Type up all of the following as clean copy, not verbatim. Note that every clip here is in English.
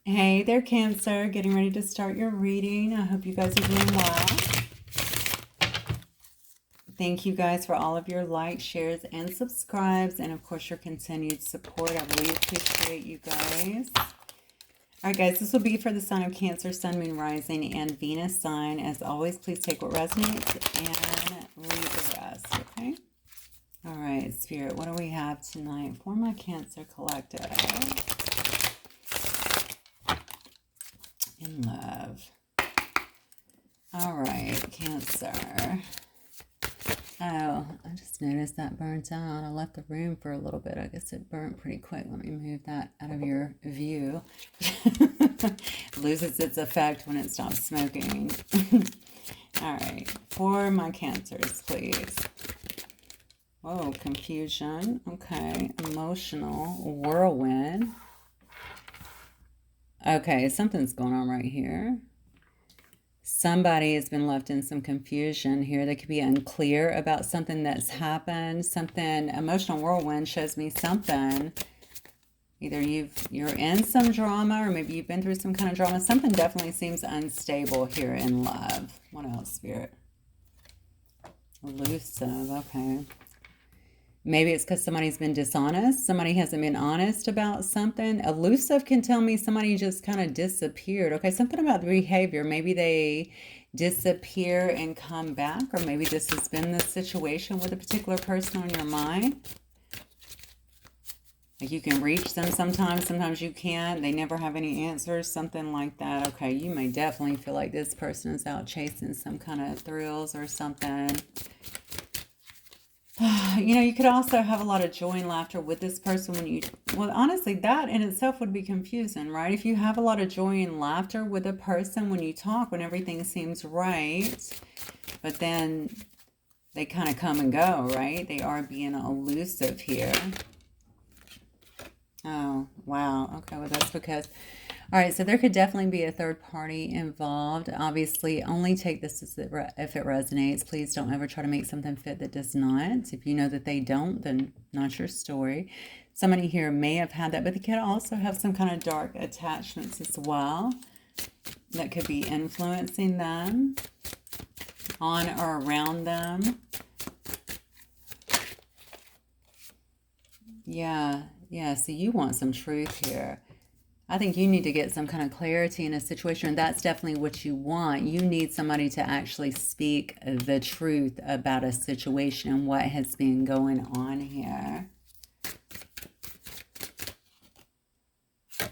Hey there, Cancer. Getting ready to start your reading. I hope you guys are doing well. Thank you guys for all of your likes, shares, and subscribes, and of course your continued support. I really appreciate you guys. All right, guys, this will be for the sign of Cancer, Sun, Moon, Rising, and Venus sign. As always, please take what resonates and leave the rest, okay? All right, Spirit, what do we have tonight for my Cancer collective? In love. All right, Cancer. Oh, I just noticed that burnt out. I left the room for a little bit. I guess it burnt pretty quick. Let me move that out of your view. Loses its effect when it stops smoking. All right, for my Cancers, please. Whoa, confusion. Okay, emotional whirlwind. Okay, something's going on right here. Somebody has been left in some confusion here. They could be unclear about something that's happened. Something, emotional whirlwind shows me something. Either you're in some drama or maybe you've been through some kind of drama. Something definitely seems unstable here in love. What else, Spirit? Elusive, okay. Maybe it's because somebody's been dishonest. Somebody hasn't been honest about something. Elusive can tell me somebody just kind of disappeared. Okay, something about the behavior. Maybe they disappear and come back, or maybe this has been the situation with a particular person on your mind. Like you can reach them sometimes you can't. They never have any answers, something like that. Okay, you may definitely feel like this person is out chasing some kind of thrills or something. You know, you could also have a lot of joy and laughter with this person when you, well, honestly, that in itself would be confusing, right? If you have a lot of joy and laughter with a person when you talk, when everything seems right, but then they kind of come and go, right? They are being elusive here. Oh, wow. Okay, well, that's because... All right, so there could definitely be a third party involved. Obviously, only take this as if it resonates. Please don't ever try to make something fit that does not. If you know that they don't, then not your story. Somebody here may have had that, but they could also have some kind of dark attachments as well that could be influencing them, on or around them. Yeah, so you want some truth here. I think you need to get some kind of clarity in a situation, and that's definitely what you want. You need somebody to actually speak the truth about a situation and what has been going on here. All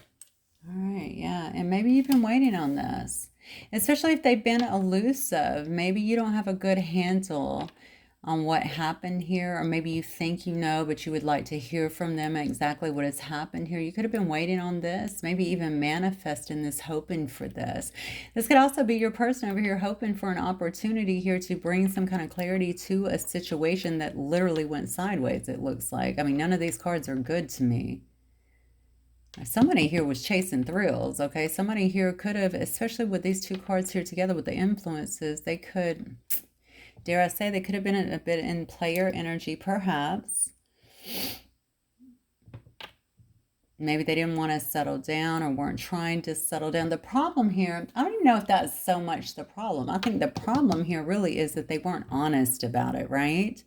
right, yeah, and maybe you've been waiting on this, especially if they've been elusive. Maybe you don't have a good handle on what happened here, or maybe you think you know, but you would like to hear from them exactly what has happened here. You could have been waiting on this, maybe even manifesting this, hoping for this. This could also be your person over here hoping for an opportunity here to bring some kind of clarity to a situation that literally went sideways, it looks like. I mean, none of these cards are good to me. Somebody here was chasing thrills, okay? Somebody here could have, especially with these two cards here together with the influences, they could... Dare I say, they could have been a bit in player energy, perhaps. Maybe they didn't want to settle down or weren't trying to settle down. The problem here, I don't even know if that's so much the problem. I think the problem here really is that they weren't honest about it, right?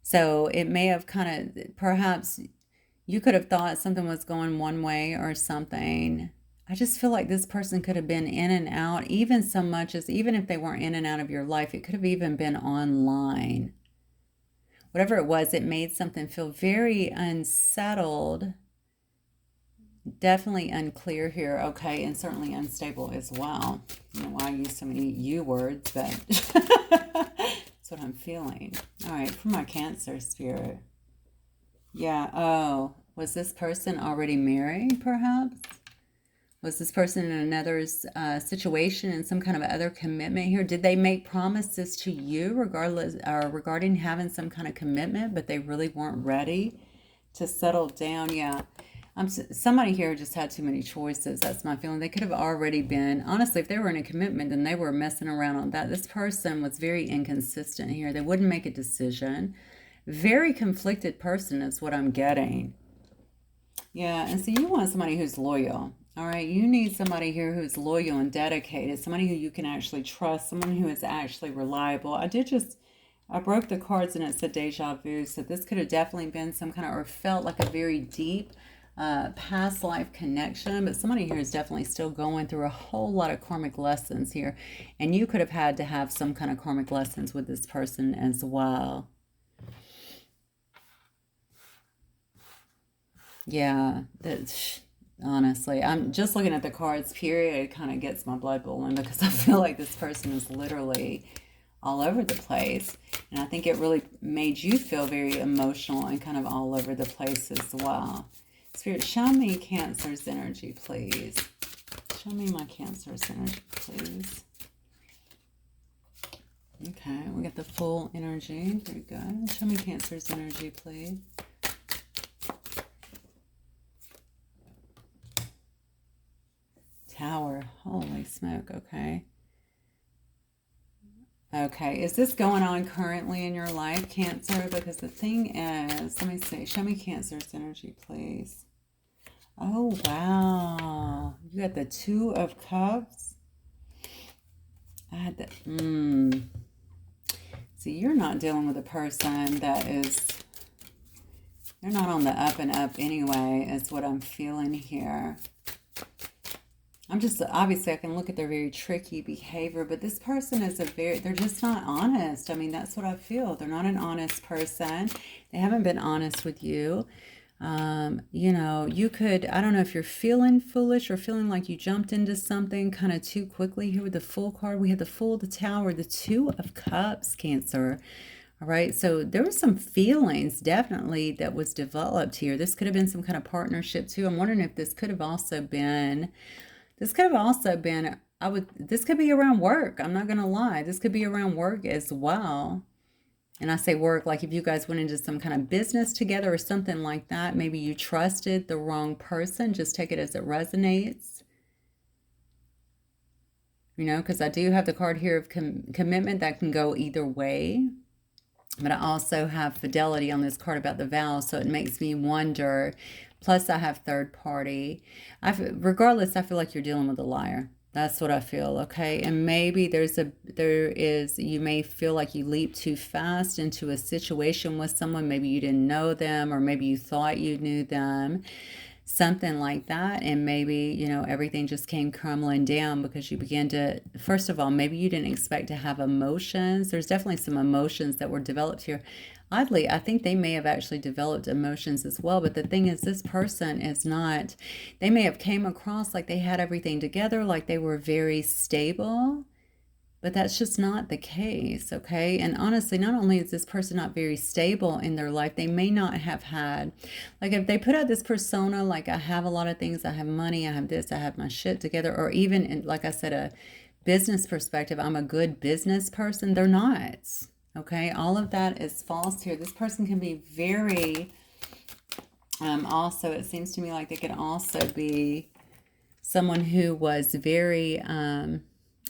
So it may have kind of, perhaps you could have thought something was going one way or something. I just feel like this person could have been in and out, even so much as, even if they weren't in and out of your life, it could have even been online. Whatever it was, it made something feel very unsettled. Definitely unclear here, okay, and certainly unstable as well. I don't know why I use so many you words, but that's what I'm feeling. All right, for my Cancer spirit. Yeah, oh, was this person already married, perhaps? Was this person in another situation, in some kind of other commitment here? Did they make promises to you regarding having some kind of commitment, but they really weren't ready to settle down? Yeah. Somebody here just had too many choices. That's my feeling. They could have already been, honestly, if they were in a commitment, then they were messing around on that. This person was very inconsistent here. They wouldn't make a decision. Very conflicted person is what I'm getting. Yeah, and so you want somebody who's loyal. All right, you need somebody here who's loyal and dedicated, somebody who you can actually trust, someone who is actually reliable. I broke the cards and it said deja vu, so this could have definitely been some kind of, or felt like a very deep past life connection, but somebody here is definitely still going through a whole lot of karmic lessons here, and you could have had to have some kind of karmic lessons with this person as well. Yeah, that's honestly, I'm just looking at the cards, period. It kind of gets my blood boiling because I feel like this person is literally all over the place. And I think it really made you feel very emotional and kind of all over the place as well. Spirit, show me Cancer's energy, please. Show me my Cancer's energy, please. Okay, we got the full energy. Very good. Show me Cancer's energy, please. Tower. Holy smoke. Okay. Okay. Is this going on currently in your life, Cancer? Because the thing is, let me see. Show me Cancer's energy, please. Oh, wow. You got the Two of Cups. I had that. See, you're not dealing with a person that is... They're not on the up and up anyway, is what I'm feeling here. I'm just, obviously I can look at their very tricky behavior, but this person is they're just not honest. I mean, that's what I feel. They're not an honest person. They haven't been honest with you. You know, you could, I don't know if you're feeling foolish or feeling like you jumped into something kind of too quickly here with the Full card. We had the Fool, the Tower, the Two of Cups, Cancer. All right, so there were some feelings definitely that was developed here. This could have been some kind of partnership too. I'm wondering if this could have also been... This could have also been, this could be around work. I'm not going to lie. This could be around work as well. And I say work, like if you guys went into some kind of business together or something like that, maybe you trusted the wrong person. Just take it as it resonates. You know, because I do have the card here of commitment that can go either way. But I also have fidelity on this card about the vows, so it makes me wonder. Plus, I have third party. Regardless, I feel like you're dealing with a liar. That's what I feel, okay? And maybe you may feel like you leap too fast into a situation with someone. Maybe you didn't know them, or maybe you thought you knew them. Something like that, and maybe, you know, everything just came crumbling down because you began to, first of all, maybe you didn't expect to have emotions. There's definitely some emotions that were developed here. Oddly, I think they may have actually developed emotions as well, but the thing is, this person is not, they may have came across like they had everything together, like they were very stable, but that's just not the case, okay? And honestly, not only is this person not very stable in their life, they may not have had, like if they put out this persona, like I have a lot of things, I have money, I have this, I have my shit together, or even in, like I said, a business perspective, I'm a good business person, they're not, okay? All of that is false here. This person can be very, also, it seems to me like they could also be someone who was very,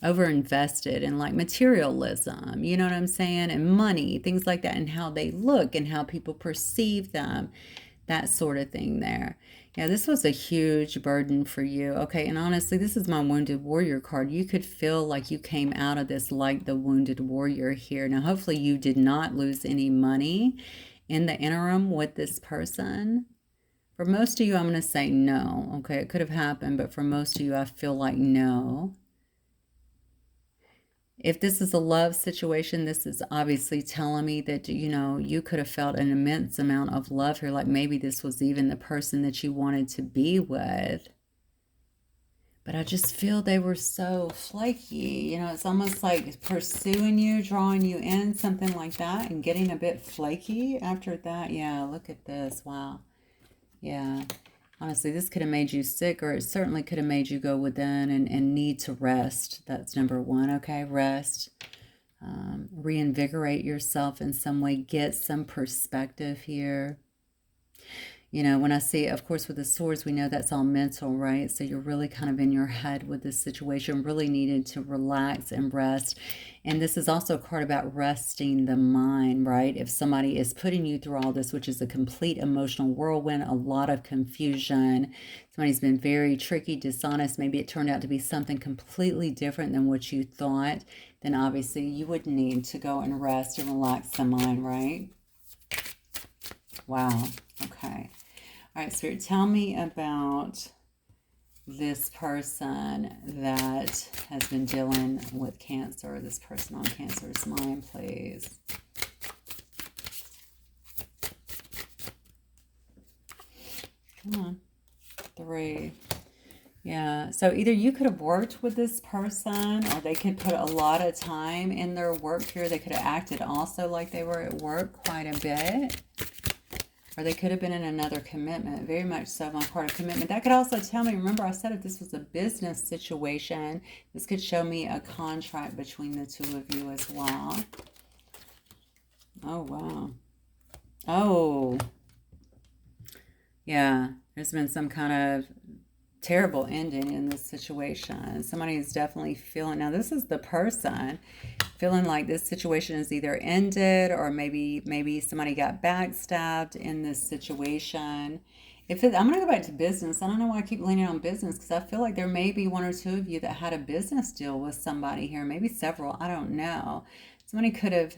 overinvested in like materialism, you know what I'm saying, and money, things like that, and how they look and how people perceive them, that sort of thing there. Yeah, this was a huge burden for you. Okay, and honestly, this is my Wounded Warrior card. You could feel like you came out of this like the Wounded Warrior here. Now, hopefully you did not lose any money in the interim with this person. For most of you, I'm going to say no. Okay, it could have happened, but for most of you, I feel like no. If this is a love situation, this is obviously telling me that, you know, you could have felt an immense amount of love here. Like maybe this was even the person that you wanted to be with. But I just feel they were so flaky. You know, it's almost like pursuing you, drawing you in, something like that, and getting a bit flaky after that. Yeah, look at this. Wow. Yeah. Honestly, this could have made you sick, or it certainly could have made you go within and need to rest. That's number one, okay? Rest. Reinvigorate yourself in some way. Get some perspective here. You know, when I see, of course, with the swords, we know that's all mental, right? So you're really kind of in your head with this situation, really needed to relax and rest. And this is also a card about resting the mind, right? If somebody is putting you through all this, which is a complete emotional whirlwind, a lot of confusion, somebody's been very tricky, dishonest, maybe it turned out to be something completely different than what you thought, then obviously you would need to go and rest and relax the mind, right? Wow. Okay. All right, Spirit, tell me about this person that has been dealing with Cancer, this person on Cancer's mind, please. Come on. 3. Yeah, so either you could have worked with this person, or they could put a lot of time in their work here. They could have acted also like they were at work quite a bit. Or they could have been in another commitment, very much so my part of commitment. That could also tell me, remember I said if this was a business situation, this could show me a contract between the two of you as well. Oh, wow. Oh, yeah, there's been some kind of terrible ending in this situation. Somebody is definitely feeling, now this is the person feeling like this situation is either ended, or maybe somebody got backstabbed in this situation. I'm going to go back to business. I don't know why I keep leaning on business, because I feel like there may be 1 or 2 of you that had a business deal with somebody here, maybe several, I don't know. Somebody could have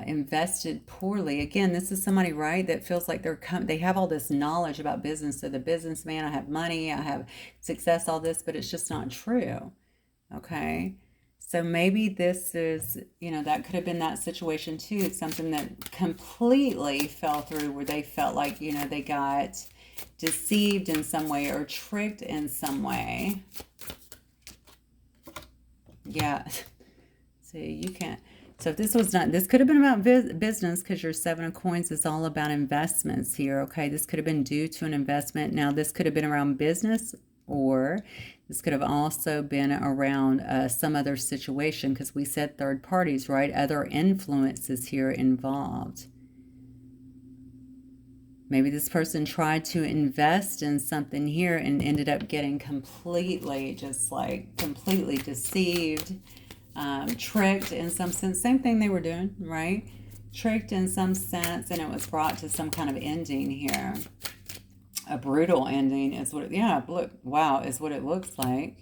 invested poorly. Again, this is somebody, right, that feels like they have all this knowledge about business. So the businessman, I have money, I have success, all this, but it's just not true. Okay. So maybe this is, that could have been that situation too. It's something that completely fell through, where they felt like, they got deceived in some way or tricked in some way. Yeah. See, you can't. So if this was not, this could have been about business, because your 7 of Coins is all about investments here, okay? This could have been due to an investment. Now, this could have been around business, or this could have also been around some other situation, because we said third parties, right? Other influences here involved. Maybe this person tried to invest in something here and ended up getting completely deceived. Tricked in some sense. Same thing they were doing, right? Tricked in some sense, and it was brought to some kind of ending here. A brutal ending is what is what it looks like.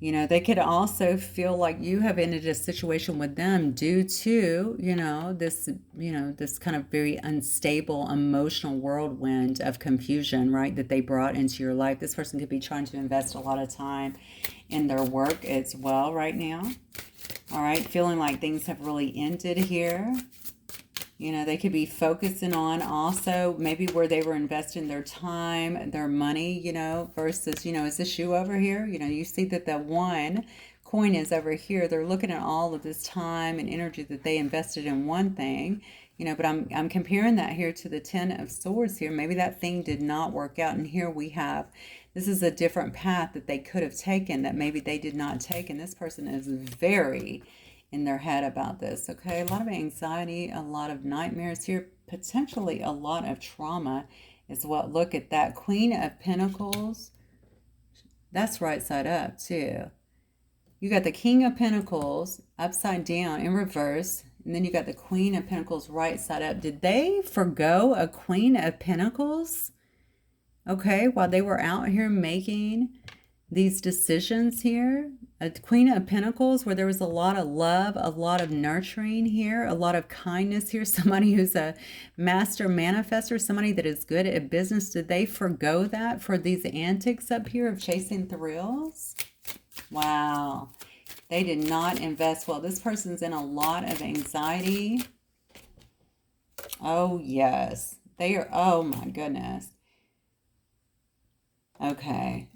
They could also feel like you have ended a situation with them due to, this kind of very unstable emotional whirlwind of confusion, right, that they brought into your life. This person could be trying to invest a lot of time in their work as well right now. All right, feeling like things have really ended here. They could be focusing on also maybe where they were investing their time, their money, versus, is this you over here? You see that the 1 coin is over here. They're looking at all of this time and energy that they invested in one thing, but I'm comparing that here to the 10 of Swords here. Maybe that thing did not work out. And here we have, this is a different path that they could have taken that maybe they did not take. And this person is very in their head about this, okay? A lot of anxiety, a lot of nightmares here, potentially a lot of trauma is what. Look at that. Queen of Pentacles. That's right side up too. You got the King of Pentacles upside down in reverse, and then you got the Queen of Pentacles right side up. Did they forgo a Queen of Pentacles? Okay, while they were out here making these decisions here, a Queen of Pentacles where there was a lot of love, a lot of nurturing here, a lot of kindness here, somebody who's a master manifester, somebody that is good at business. Did they forgo that for these antics up here of chasing thrills? Wow. They did not invest well. This person's in a lot of anxiety. Oh, yes. They are, oh my goodness. Okay.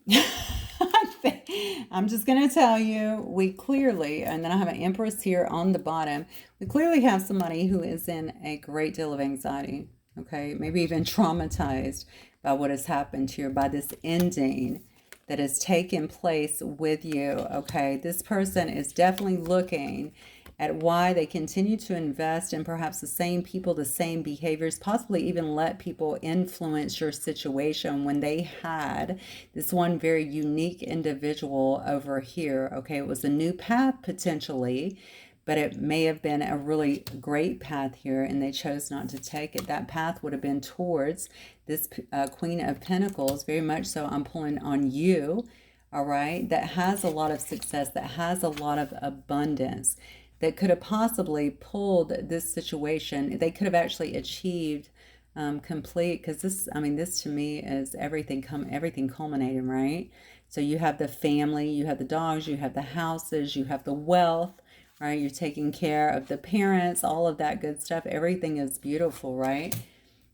I'm just going to tell you, we clearly, and then I have an Empress here on the bottom, we clearly have somebody who is in a great deal of anxiety, okay? Maybe even traumatized by what has happened here, by this ending that has taken place with you, okay? This person is definitely looking at why they continue to invest in perhaps the same people, the same behaviors, possibly even let people influence your situation when they had this one very unique individual over here. Okay, it was a new path potentially, but it may have been a really great path here and they chose not to take it. That path would have been towards this Queen of Pentacles, very much so. I'm pulling on you, all right, that has a lot of success, that has a lot of abundance, that could have possibly pulled this situation. They could have actually achieved complete, because this, I mean, this to me is everything culminating, right? So you have the family, you have the dogs, you have the houses, you have the wealth, right? You're taking care of the parents, all of that good stuff. Everything is beautiful, right?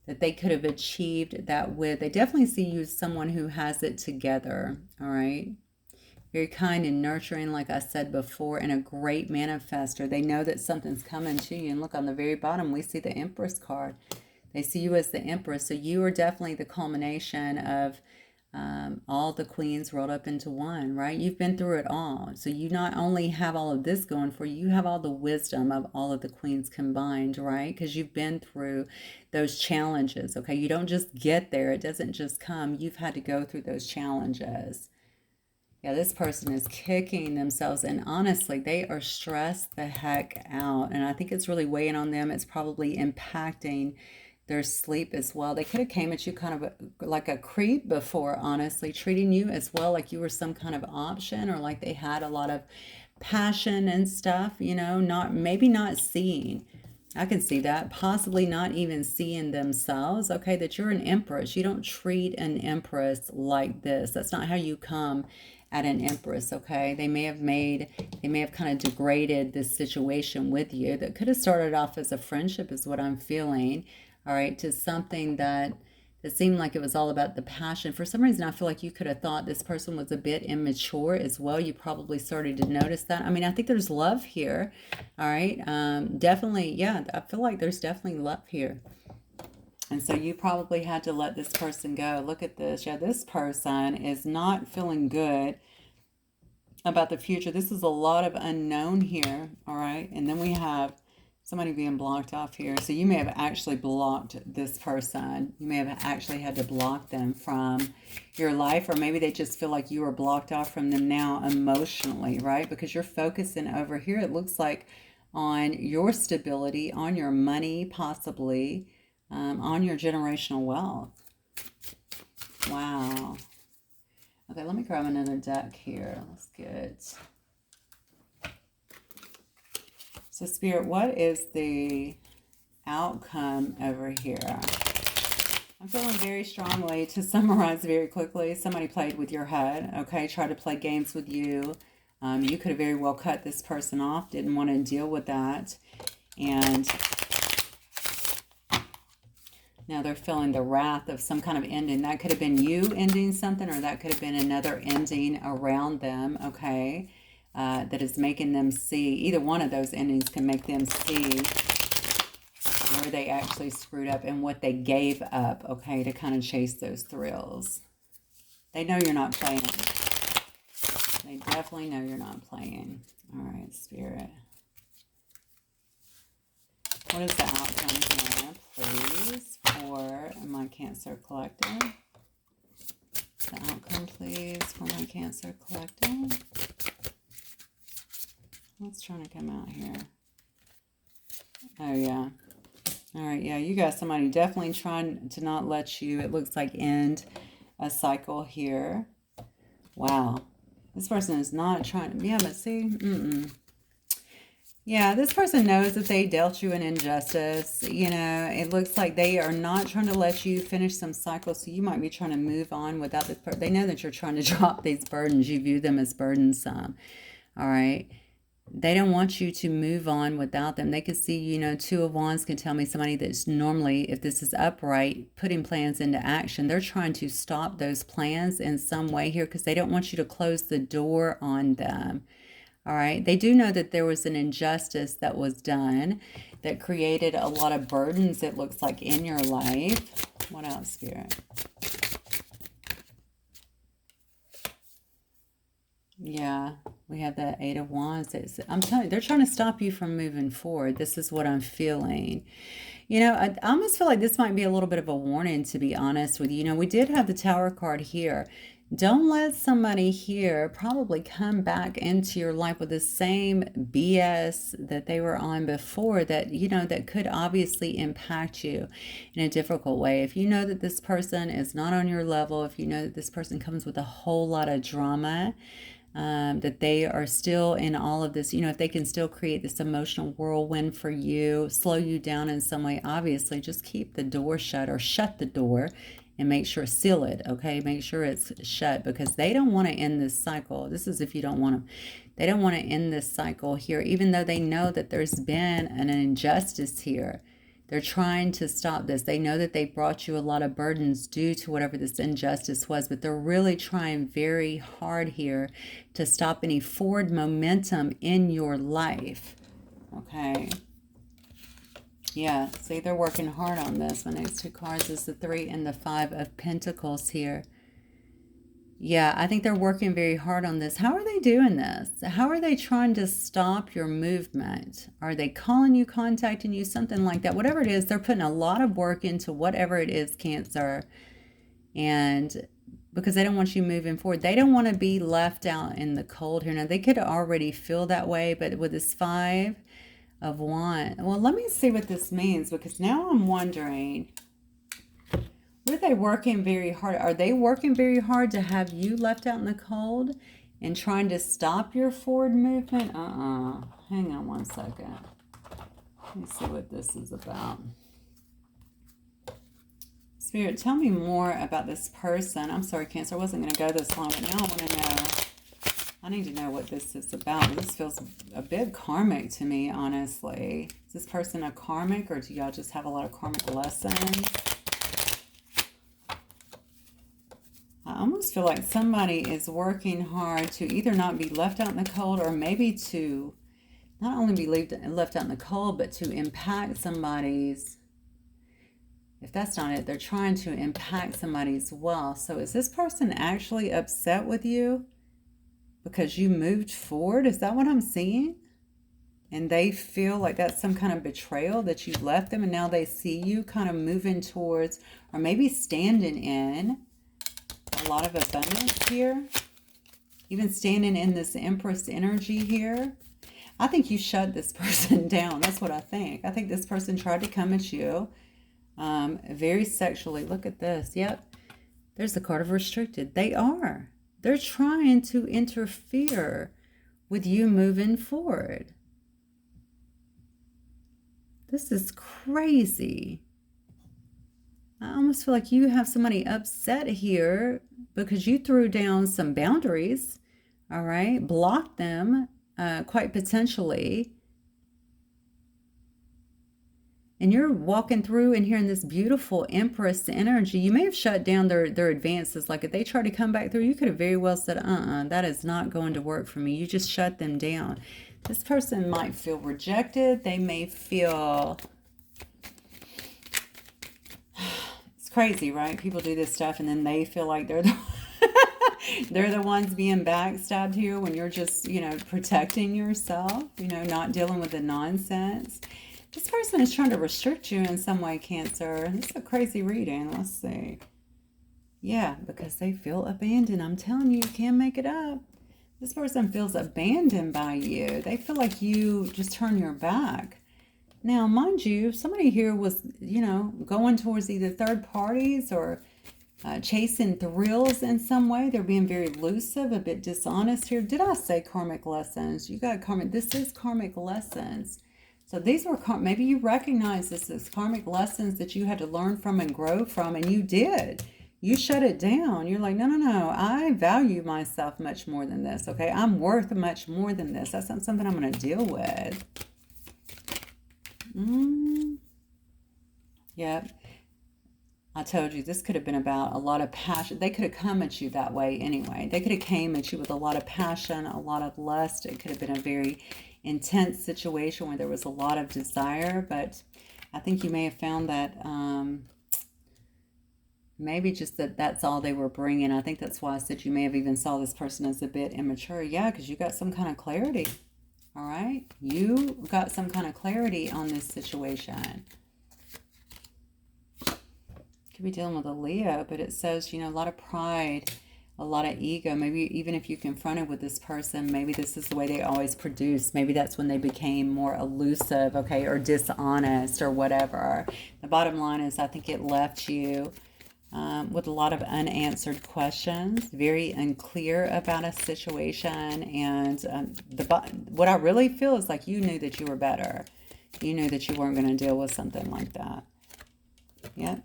That they could have achieved that with. They definitely see you as someone who has it together, all right? Very kind and nurturing, like I said before, and a great manifester. They know that something's coming to you. And look, on the very bottom, we see the Empress card. They see you as the Empress. So you are definitely the culmination of all the queens rolled up into one, right? You've been through it all. So you not only have all of this going for you, you have all the wisdom of all of the queens combined, right? Because you've been through those challenges, okay? You don't just get there. It doesn't just come. You've had to go through those challenges. Yeah, this person is kicking themselves, and honestly, they are stressed the heck out, and I think it's really weighing on them. It's probably impacting their sleep as well. They could have came at you kind of like a creep before, honestly, treating you as well like you were some kind of option, or like they had a lot of passion and stuff, you know, maybe not seeing. I can see that. Possibly not even seeing themselves, okay, that you're an Empress. You don't treat an Empress like this. That's not how you come at an Empress, okay? They may have kind of degraded this situation with you that could have started off as a friendship, is what I'm feeling, all right, to something that it seemed like it was all about the passion. For some reason, I feel like you could have thought this person was a bit immature as well. You probably started to notice that. I mean, I think there's love here, all right? Definitely, yeah, I feel like there's definitely love here. And so you probably had to let this person go. Look at this. Yeah, this person is not feeling good about the future. This is a lot of unknown here, all right? And then we have somebody being blocked off here. So you may have actually blocked this person. You may have actually had to block them from your life, or maybe they just feel like you are blocked off from them now emotionally, right? Because you're focusing over here, it looks like, on your stability, on your money, possibly, on your generational wealth. Wow. Okay, let me grab another deck here. Let's get... So Spirit, what is the outcome over here? I'm feeling very strongly, to summarize very quickly, somebody played with your head, okay? Tried to play games with you. You could have very well cut this person off, didn't want to deal with that. And now they're feeling the wrath of some kind of ending. That could have been you ending something, or that could have been another ending around them, okay? That is making them see, either one of those endings can make them see where they actually screwed up and what they gave up, okay, to kind of chase those thrills. They know you're not playing. They definitely know you're not playing. All right, Spirit. What is the outcome here, please, for my Cancer Collective? The outcome, please, for my Cancer Collective. What's trying to come out here? Oh, yeah. All right, yeah, you got somebody definitely trying to not let you, it looks like, end a cycle here. Wow. This person is not trying to, yeah, but see, yeah, this person knows that they dealt you an injustice. You know, it looks like they are not trying to let you finish some cycles, so you might be trying to move on without this person. They know that you're trying to drop these burdens. You view them as burdensome, all right? They don't want you to move on without them. They could see, you know, Two of Wands can tell me somebody that's normally, if this is upright, putting plans into action. They're trying to stop those plans in some way here because they don't want you to close the door on them. All right. They do know that there was an injustice that was done that created a lot of burdens, it looks like, in your life. What else, Spirit? Yeah, we have that Eight of Wands. I'm telling you, they're trying to stop you from moving forward. This is what I'm feeling. I almost feel like this might be a little bit of a warning, to be honest with you. We did have the Tower card here. Don't let somebody here probably come back into your life with the same BS that they were on before that, that could obviously impact you in a difficult way. If you know that this person is not on your level, if you know that this person comes with a whole lot of drama, that they are still in all of this, if they can still create this emotional whirlwind for you, slow you down in some way, obviously just keep the door shut or shut the door and make sure, seal it, okay? Make sure it's shut because they don't want to end this cycle. This is if you don't want to, they don't want to end this cycle here, even though they know that there's been an injustice here. They're trying to stop this. They know that they brought you a lot of burdens due to whatever this injustice was, but they're really trying very hard here to stop any forward momentum in your life. Okay. Yeah, see, they're working hard on this. My next two cards is the Three and the Five of Pentacles here. Yeah, I think they're working very hard on this. How are they doing this? How are they trying to stop your movement? Are they calling you, contacting you, something like that? Whatever it is, they're putting a lot of work into whatever it is, Cancer. And because they don't want you moving forward. They don't want to be left out in the cold here. Now, they could already feel that way, but with this Five of Wands, well, let me see what this means because now I'm wondering, were they working very hard? Are they working very hard to have you left out in the cold and trying to stop your forward movement? Hang on one second. Let me see what this is about. Spirit, tell me more about this person. I'm sorry, Cancer, I wasn't going to go this long, but now I want to know. I need to know what this is about. This feels a bit karmic to me, honestly. Is this person a karmic, or do y'all just have a lot of karmic lessons? I almost feel like somebody is working hard to either not be left out in the cold or maybe to not only be left out in the cold, but to impact somebody's, if that's not it, they're trying to impact somebody's wealth. So is this person actually upset with you because you moved forward? Is that what I'm seeing? And they feel like that's some kind of betrayal that you left them and now they see you kind of moving towards or maybe standing in a lot of abundance here, even standing in this Empress energy here. I think you shut this person down. That's what I think. I think this person tried to come at you very sexually. Look at this. Yep. There's the card of restricted. They're trying to interfere with you moving forward. This is crazy. I almost feel like you have somebody upset here because you threw down some boundaries, all right? Blocked them, quite potentially. And you're walking through and hearing this beautiful Empress energy. You may have shut down their advances. Like if they try to come back through, you could have very well said, that is not going to work for me. You just shut them down. This person might feel rejected. They may feel... Crazy, right? People do this stuff and then they feel like they're the ones being backstabbed here when you're just, protecting yourself, not dealing with the nonsense. This person is trying to restrict you in some way, Cancer. This is a crazy reading. Let's see. Yeah, because they feel abandoned. I'm telling you, you can't make it up. This person feels abandoned by you. They feel like you just turn your back. Now, mind you, somebody here was, going towards either third parties or chasing thrills in some way. They're being very elusive, a bit dishonest here. Did I say karmic lessons? You got karmic. This is karmic lessons. So these were, maybe you recognize this as karmic lessons that you had to learn from and grow from, and you did. You shut it down. You're like, no. I value myself much more than this, okay? I'm worth much more than this. That's not something I'm going to deal with. Yep. I told you this could have been about a lot of passion. They could have come at you that way anyway. They could have came at you with a lot of passion, a lot of lust. It could have been a very intense situation where there was a lot of desire. But I think you may have found that Maybe just that's all they were bringing. I think that's why I said you may have even saw this person as a bit immature. Yeah, because you got some kind of clarity. All right? You got some kind of clarity on this situation. Could be dealing with a Leo, but it says, you know, a lot of pride, a lot of ego. Maybe even if you confronted with this person, maybe this is the way they always produce. Maybe that's when they became more elusive, okay, or dishonest or whatever. The bottom line is I think it left you with a lot of unanswered questions, very unclear about a situation. And what I really feel is like you knew that you were better. You knew that you weren't going to deal with something like that. Yep.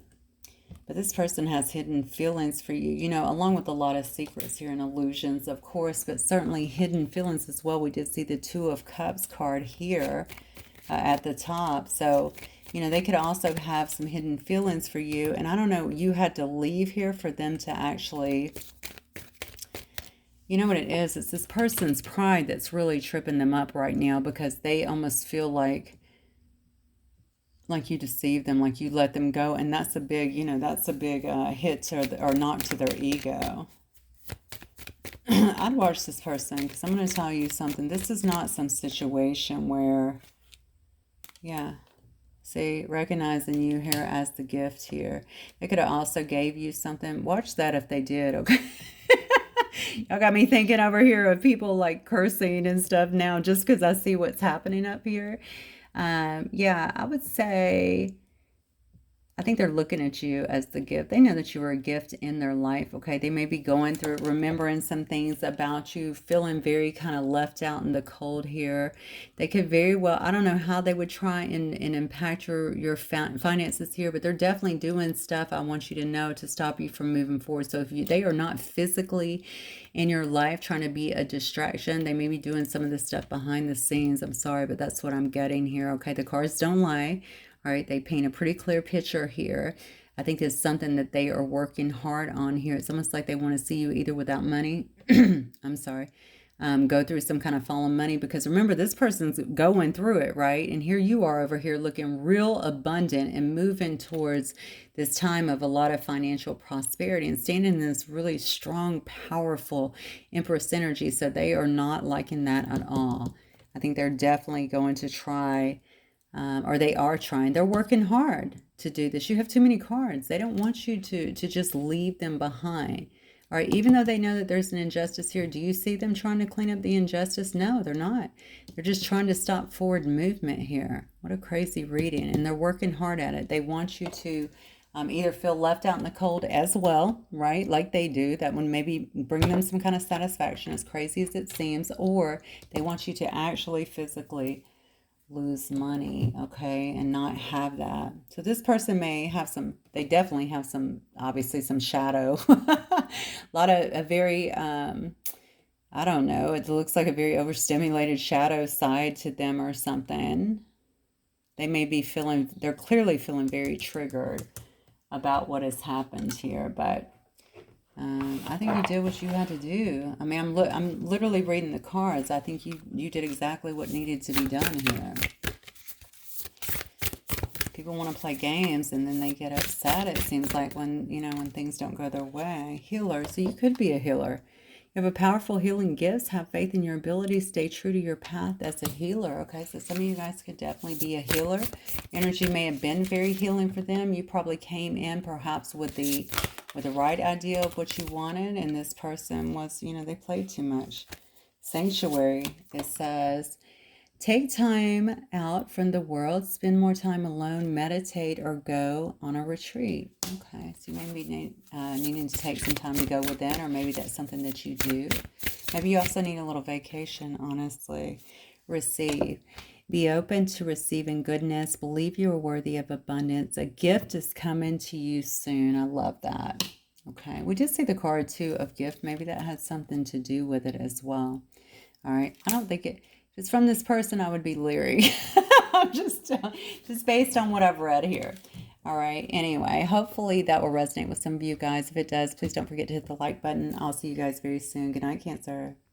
But this person has hidden feelings for you, you know, along with a lot of secrets here and illusions, of course, but certainly hidden feelings as well. We did see the Two of Cups card here at the top. So, you know, they could also have some hidden feelings for you. And I don't know, you had to leave here for them to actually, you know what it is? It's this person's pride that's really tripping them up right now, because they almost feel like you deceived them, like you let them go. And that's a big, you know, that's a big hit to, or knock to their ego. I'd watch this person, because I'm going to tell you something. This is not some situation where, yeah, see, recognizing you here as the gift here. They could have also gave you something. Watch that if they did, okay? Y'all got me thinking over here of people like cursing and stuff now, just because I see what's happening up here. Yeah, I would say, I think they're looking at you as the gift. They know that you are a gift in their life, okay? They may be going through, remembering some things about you, feeling very kind of left out in the cold here. They could very well, I don't know how they would try and impact your finances here, but they're definitely doing stuff, I want you to know, to stop you from moving forward. So if they are not physically in your life trying to be a distraction, they may be doing some of this stuff behind the scenes. I'm sorry, but that's what I'm getting here, okay? The cards don't lie. All right, they paint a pretty clear picture here. I think it's something that they are working hard on here. It's almost like they want to see you either without money. I'm sorry. Go through some kind of fallen money, because remember, this person's going through it, right? And here you are over here looking real abundant and moving towards this time of a lot of financial prosperity and standing in this really strong, powerful Empress energy. So they are not liking that at all. I think they're definitely going to try, or they are trying. They're working hard to do this. You have too many cards. They don't want you to just leave them behind. All right, even though they know that there's an injustice here, do you see them trying to clean up the injustice? No, they're not. They're just trying to stop forward movement here. What a crazy reading. And they're working hard at it. They want you to either feel left out in the cold as well, right? Like they do. That would maybe bring them some kind of satisfaction, as crazy as it seems. Or they want you to actually physically lose money, okay, and not have that. So this person may have some, they definitely have some, obviously some shadow. A lot of a very, I don't know, it looks like a very overstimulated shadow side to them or something. They may be feeling, they're clearly feeling very triggered about what has happened here, but I think you did what you had to do. I mean, I'm literally reading the cards. I think you did exactly what needed to be done here. People want to play games and then they get upset, it seems like, when, you know, when things don't go their way. Healer. So you could be a healer. You have a powerful healing gift. Have faith in your abilities. Stay true to your path as a healer. Okay, so some of you guys could definitely be a healer. Energy may have been very healing for them. You probably came in perhaps with the right idea of what you wanted, and this person was, you know, they played too much. Sanctuary, it says, take time out from the world, spend more time alone, meditate, or go on a retreat. Okay, so you may be needing to take some time to go within, or maybe that's something that you do. Maybe you also need a little vacation, honestly. Receive. Be open to receiving goodness. Believe you are worthy of abundance. A gift is coming to you soon. I love that. Okay, we did see the card too of gift. Maybe that has something to do with it as well. All right, I don't think it, if it's from this person, I would be leery. I'm just based on what I've read here. All right, anyway, hopefully that will resonate with some of you guys. If it does, please don't forget to hit the like button. I'll see you guys very soon. Good night, Cancer.